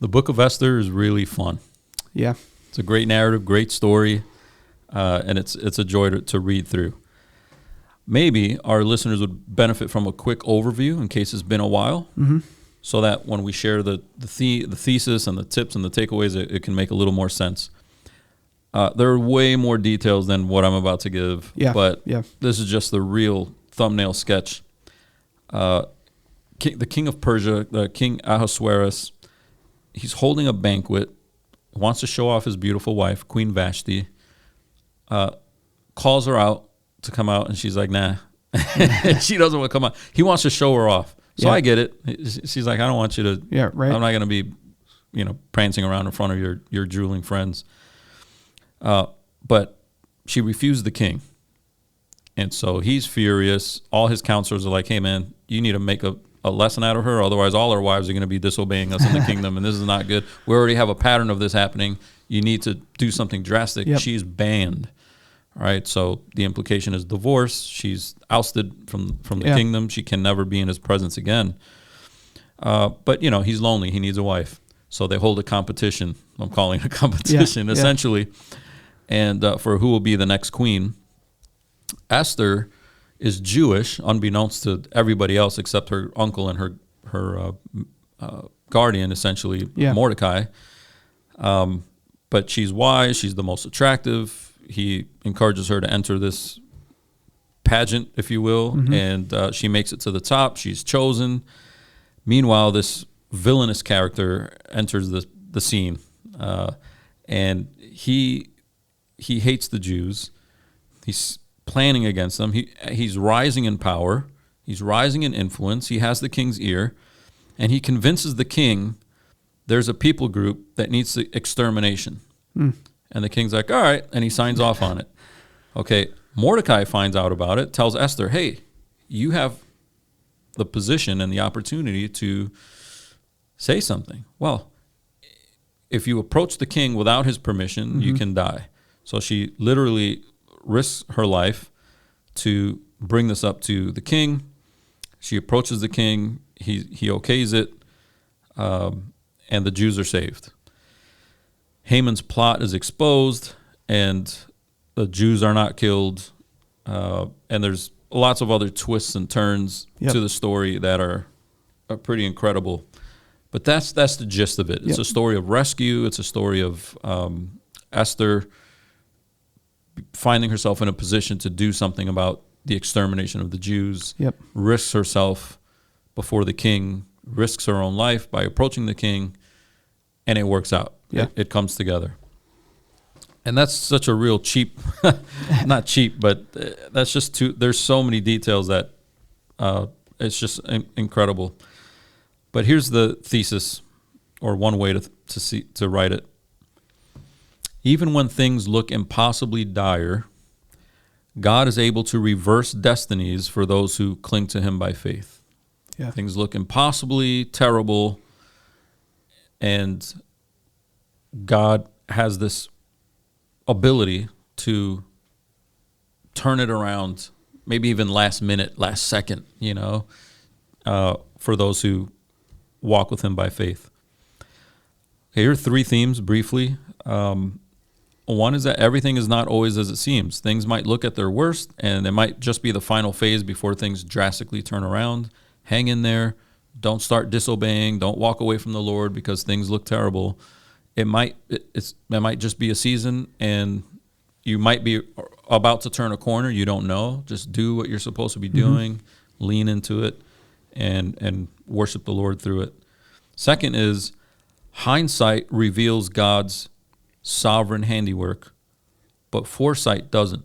The Book of Esther is really fun. Yeah. It's a great narrative, great story, and it's a joy to read through. Maybe our listeners would benefit from a quick overview in case it's been a while, so that when we share the thesis and the tips and the takeaways, it can make a little more sense. There are way more details than what I'm about to give, but this is just the real thumbnail sketch. The king of Persia, King Ahasuerus, he's holding a banquet, wants to show off his beautiful wife, Queen Vashti, calls her out to come out, and she's like, nah. She doesn't want to come out. He wants to show her off. So I get it. She's like, I don't want you to, I'm not going to be, prancing around in front of your drooling friends. But she refused the king. And so he's furious. All his counselors are like, hey, man, you need to make a lesson out of her. Otherwise, all our wives are going to be disobeying us in the kingdom. And this is not good. We already have a pattern of this happening. You need to do something drastic. Yep. She's banned. All right. So the implication is divorce. She's ousted from the kingdom. She can never be in his presence again. But, he's lonely. He needs a wife. So they hold a competition. I'm calling it a competition, essentially. And for who will be the next queen. Esther is Jewish, unbeknownst to everybody else except her uncle and her guardian, essentially, Mordecai. But she's wise. She's the most attractive. He encourages her to enter this pageant, if you will, and she makes it to the top. She's chosen. Meanwhile, this villainous character enters the scene, and he hates the Jews. He's planning against them. He's rising in power. He's rising in influence. He has the king's ear, and he convinces the king there's a people group that needs extermination. And the king's like, all right, and he signs off on it. Okay, Mordecai finds out about it, tells Esther, hey, you have the position and the opportunity to say something. Well, if you approach the king without his permission, you can die. So she literally risks her life to bring this up to the king. She approaches the king. He okays it, and the Jews are saved. Haman's plot is exposed, and the Jews are not killed. And there's lots of other twists and turns to the story that are pretty incredible. But that's the gist of it. It's a story of rescue. It's a story of Esther finding herself in a position to do something about the extermination of the Jews, risks herself before the king, risks her own life by approaching the king, and it works out. It comes together. And that's such a real cheap, not cheap, but that's just there's so many details that it's just incredible. But here's the thesis, or one way to write it. Even when things look impossibly dire, God is able to reverse destinies for those who cling to him by faith. Things look impossibly terrible, and God has this ability to turn it around, maybe even last minute, last second, for those who walk with him by faith. Okay, here are three themes briefly. One is that everything is not always as it seems. Things might look at their worst, and it might just be the final phase before things drastically turn around. Hang in there. Don't start disobeying. Don't walk away from the Lord because things look terrible. It might just be a season, and you might be about to turn a corner. You don't know. Just do what you're supposed to be doing. Lean into it, and worship the Lord through it. Second is hindsight reveals God's sovereign handiwork, but foresight doesn't.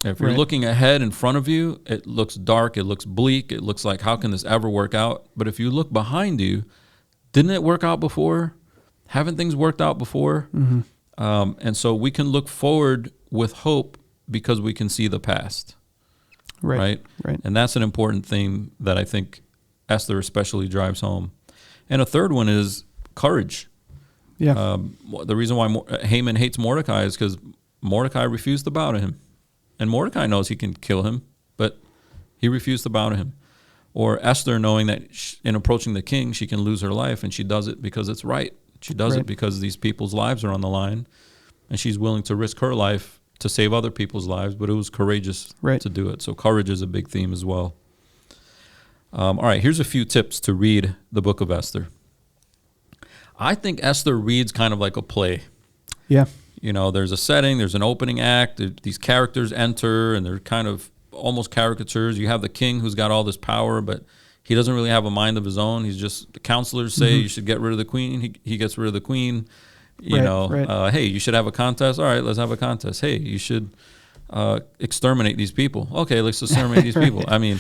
If you're looking ahead in front of you, it looks dark, it looks bleak, it looks like, how can this ever work out? But if you look behind you, didn't it work out before? Haven't things worked out before? And so we can look forward with hope because we can see the past. Right. And that's an important theme that I think Esther especially drives home. And a third one is courage. The reason why Haman hates Mordecai is because Mordecai refused to bow to him. And Mordecai knows he can kill him, but he refused to bow to him. Or Esther knowing that in approaching the king, she can lose her life, and she does it because it's right. She does it because these people's lives are on the line, and she's willing to risk her life to save other people's lives, but it was courageous to do it. So courage is a big theme as well. All right, here's a few tips to read the Book of Esther. I think Esther reads kind of like a play. Yeah. You know, there's a setting, there's an opening act, these characters enter, and they're kind of almost caricatures. You have the king who's got all this power, but he doesn't really have a mind of his own. He's just, the counselors say you should get rid of the queen. He gets rid of the queen. You know, hey, you should have a contest. All right, let's have a contest. Hey, you should exterminate these people. Okay, let's exterminate these people. I mean,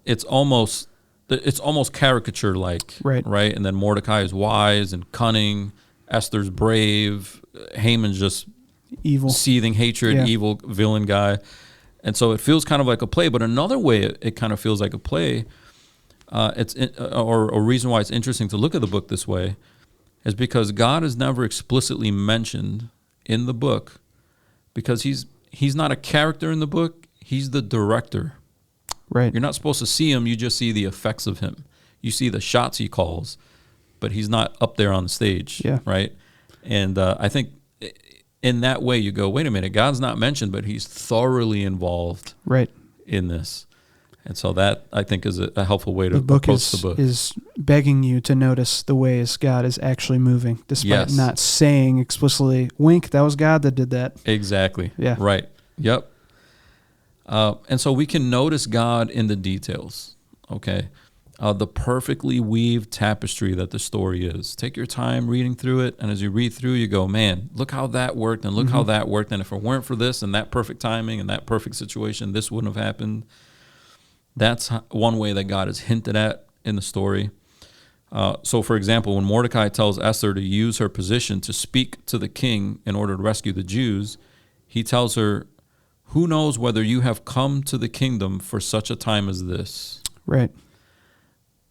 it's almost caricature-like, right? And then Mordecai is wise and cunning. Esther's brave. Haman's just evil, seething hatred, evil villain guy. And so it feels kind of like a play. But another way it kind of feels like a play, or a reason why it's interesting to look at the book this way, is because God is never explicitly mentioned in the book, because he's not a character in the book. He's the director. Right. You're not supposed to see him. You just see the effects of him. You see the shots he calls, but he's not up there on the stage. Yeah. Right. And I think in that way you go, wait a minute, God's not mentioned, but he's thoroughly involved in this. And so that, I think, is a helpful way to approach the book. Is begging you to notice the ways God is actually moving, despite not saying explicitly, wink, that was God that did that. Exactly. Yeah. Right. Yep. And so we can notice God in the details, okay? The perfectly weaved tapestry that the story is. Take your time reading through it, and as you read through, you go, man, look how that worked, and look how that worked, and if it weren't for this and that perfect timing and that perfect situation, this wouldn't have happened. That's one way that God is hinted at in the story. So, for example, when Mordecai tells Esther to use her position to speak to the king in order to rescue the Jews, he tells her, who knows whether you have come to the kingdom for such a time as this? Right.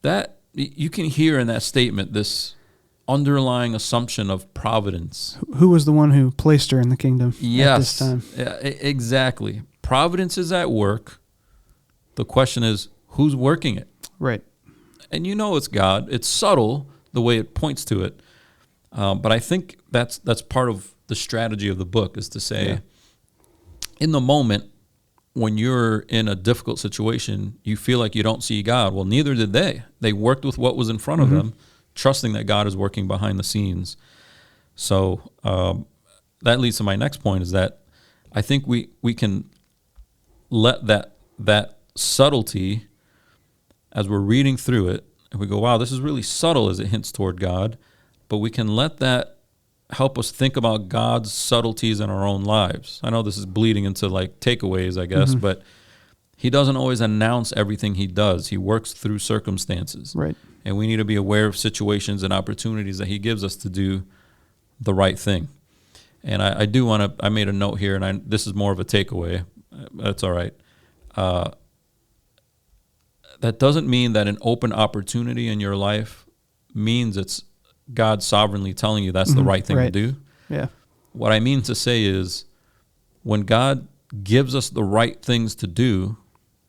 That, you can hear in that statement this underlying assumption of providence. Who was the one who placed her in the kingdom at this time? Yeah, exactly. Providence is at work. The question is, who's working it? Right. And you know it's God. It's subtle, the way it points to it. But I think that's part of the strategy of the book, is to say, in the moment, when you're in a difficult situation, you feel like you don't see God. Well, neither did they. They worked with what was in front of them, trusting that God is working behind the scenes. So that leads to my next point, is that I think we can let that subtlety, as we're reading through it, and we go, wow, this is really subtle as it hints toward God, but we can let that help us think about God's subtleties in our own lives. I know this is bleeding into like takeaways, I guess, but he doesn't always announce everything he does. He works through circumstances. Right. And we need to be aware of situations and opportunities that he gives us to do the right thing. And I do want to, I made a note here, and this is more of a takeaway. That's all right. That doesn't mean that an open opportunity in your life means it's God sovereignly telling you that's the right thing to do. Yeah. What I mean to say is, when God gives us the right things to do,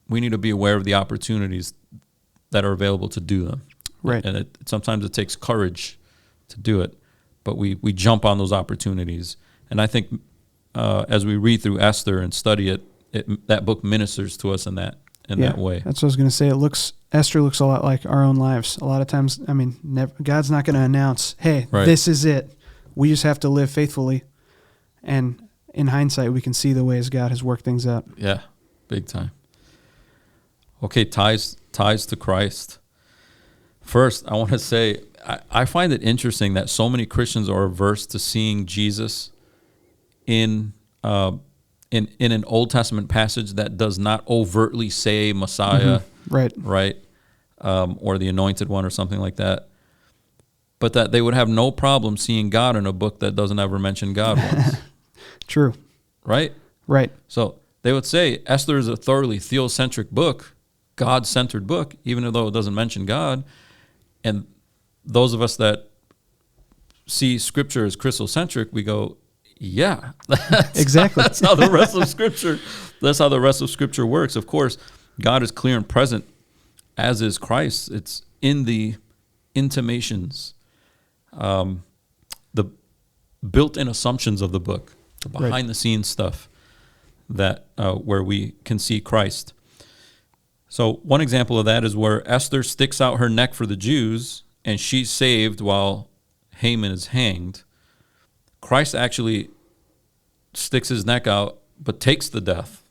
we need to be aware of the opportunities that are available to do them. Right. And sometimes it takes courage to do it, but we jump on those opportunities. And I think as we read through Esther and study it, that book ministers to us in that way. That's what I was going to say. Esther looks a lot like our own lives. A lot of times, I mean, God's not going to announce, hey, this is it. We just have to live faithfully. And in hindsight, we can see the ways God has worked things out. Yeah, big time. Okay, ties to Christ. First, I want to say, I find it interesting that so many Christians are averse to seeing Jesus in an Old Testament passage that does not overtly say Messiah, right, or the Anointed One or something like that, but that they would have no problem seeing God in a book that doesn't ever mention God once. True. Right? Right. So they would say Esther is a thoroughly theocentric book, God-centered book, even though it doesn't mention God. And those of us that see Scripture as Christocentric, we go, yeah, exactly. That's how the rest of Scripture. That's how the rest of Scripture works. Of course, God is clear and present, as is Christ. It's in the intimations. the built-in assumptions of the book, the behind-the-scenes stuff that where we can see Christ. So one example of that is where Esther sticks out her neck for the Jews, and she's saved while Haman is hanged. Christ actually sticks his neck out, but takes the death.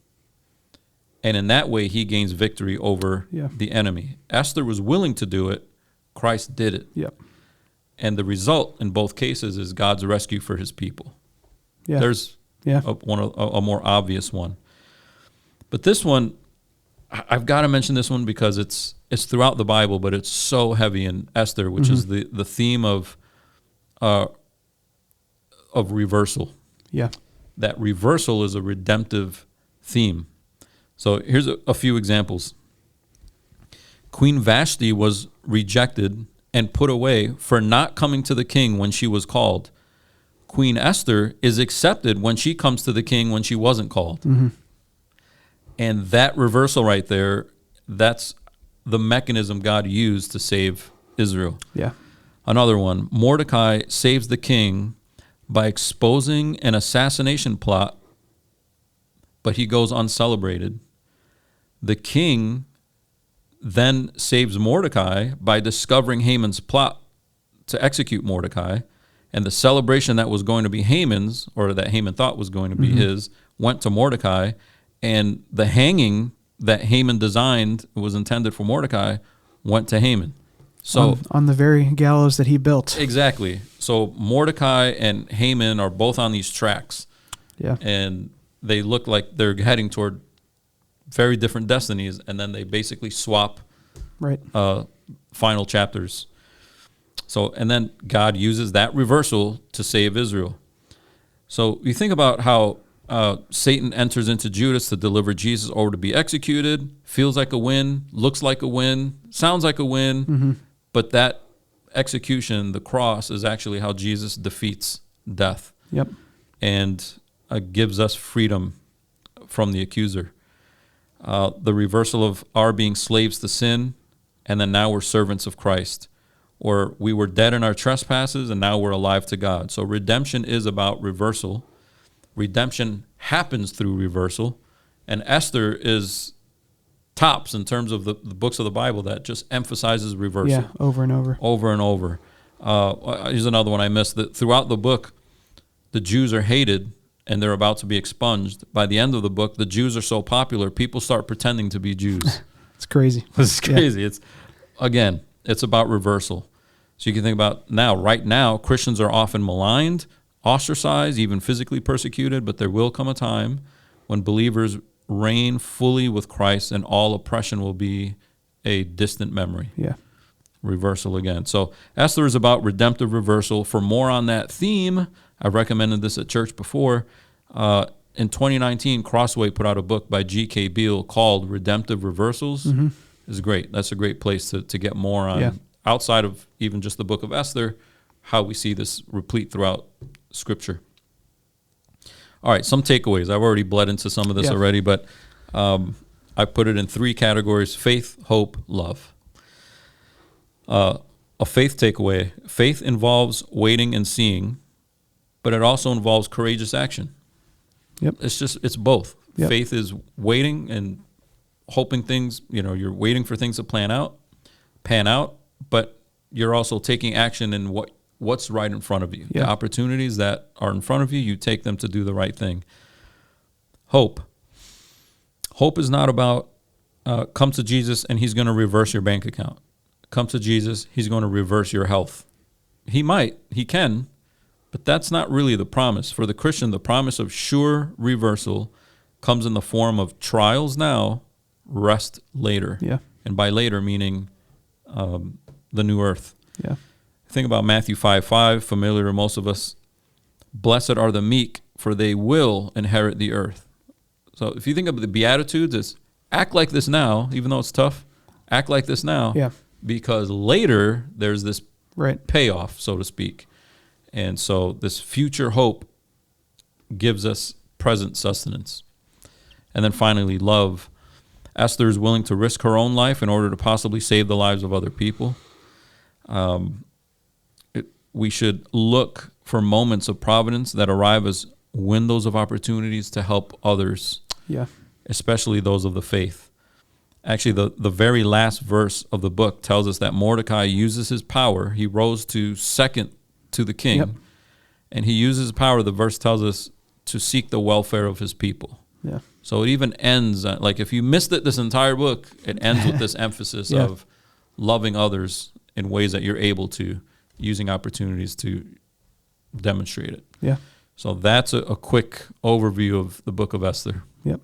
And in that way, he gains victory over the enemy. Esther was willing to do it. Christ did it. Yep. And the result in both cases is God's rescue for his people. Yeah. There's a more obvious one. But this one, I've got to mention this one because it's throughout the Bible, but it's so heavy in Esther, which is the theme of reversal. Yeah. That reversal is a redemptive theme. So here's a few examples. Queen Vashti was rejected and put away for not coming to the king when she was called. Queen Esther is accepted when she comes to the king when she wasn't called. Mm-hmm. And that reversal right there, that's the mechanism God used to save Israel. Yeah. Another one, Mordecai saves the king by exposing an assassination plot, but he goes uncelebrated. The king then saves Mordecai by discovering Haman's plot to execute Mordecai, and the celebration that was going to be Haman's, or that Haman thought was going to be his, went to Mordecai, and the hanging that Haman designed was intended for Mordecai went to Haman. So on the very gallows that he built. Exactly. So Mordecai and Haman are both on these tracks. Yeah. And they look like they're heading toward very different destinies, and then they basically swap final chapters. So, and then God uses that reversal to save Israel. So you think about how Satan enters into Judas to deliver Jesus over to be executed. Feels like a win, looks like a win, sounds like a win, but that execution, the cross, is actually how Jesus defeats death. Yep. And gives us freedom from the accuser. The reversal of our being slaves to sin, and then now we're servants of Christ. Or we were dead in our trespasses, and now we're alive to God. So redemption is about reversal. Redemption happens through reversal. And Esther is tops in terms of the books of the Bible that just emphasizes reversal. Yeah, over and over. Over and over. Here's another one I missed. That throughout the book, the Jews are hated, and they're about to be expunged. By the end of the book, the Jews are so popular, people start pretending to be Jews. It's crazy. It's crazy. Yeah. It's about reversal. So you can think about right now, Christians are often maligned, ostracized, even physically persecuted, but there will come a time when believers reign fully with Christ, and all oppression will be a distant memory. Yeah. Reversal again. So Esther is about redemptive reversal. For more on that theme, I've recommended this at church before. In 2019, Crossway put out a book by G.K. Beale called Redemptive Reversals. It's great. That's a great place to get more on, outside of even just the Book of Esther, how we see this replete throughout Scripture. All right, some takeaways. I've already bled into some of this already, but I put it in 3 categories: faith, hope, love. A faith takeaway. Faith involves waiting and seeing, but it also involves courageous action. Yep. It's both. Yep. Faith is waiting and hoping things, you're waiting for things to pan out, but you're also taking action in what's right in front of you. Yeah. The opportunities that are in front of you, you take them to do the right thing. Hope. Hope is not about come to Jesus and he's going to reverse your bank account. Come to Jesus, he's going to reverse your health. He can, but that's not really the promise. For the Christian, the promise of sure reversal comes in the form of trials now, rest later. Yeah. And by later, meaning the new earth. Yeah. Think about Matthew 5:5, familiar to most of us. Blessed are the meek, for they will inherit the earth. So if you think of the Beatitudes, it's act like this now, even though it's tough. Act like this now. Yeah. Because later there's this right payoff, so to speak. And so this future hope gives us present sustenance. And then finally, love. Esther is willing to risk her own life in order to possibly save the lives of other people. we should look for moments of providence that arrive as windows of opportunities to help others, especially those of the faith. Actually, the very last verse of the book tells us that Mordecai uses his power. He rose to second to the king, and he uses his power, the verse tells us, to seek the welfare of his people. Yeah. So it even ends, like if you missed it, this entire book, it ends with this emphasis of loving others in ways that you're able to, using opportunities to demonstrate it. Yeah. So that's a quick overview of the Book of Esther. Yep.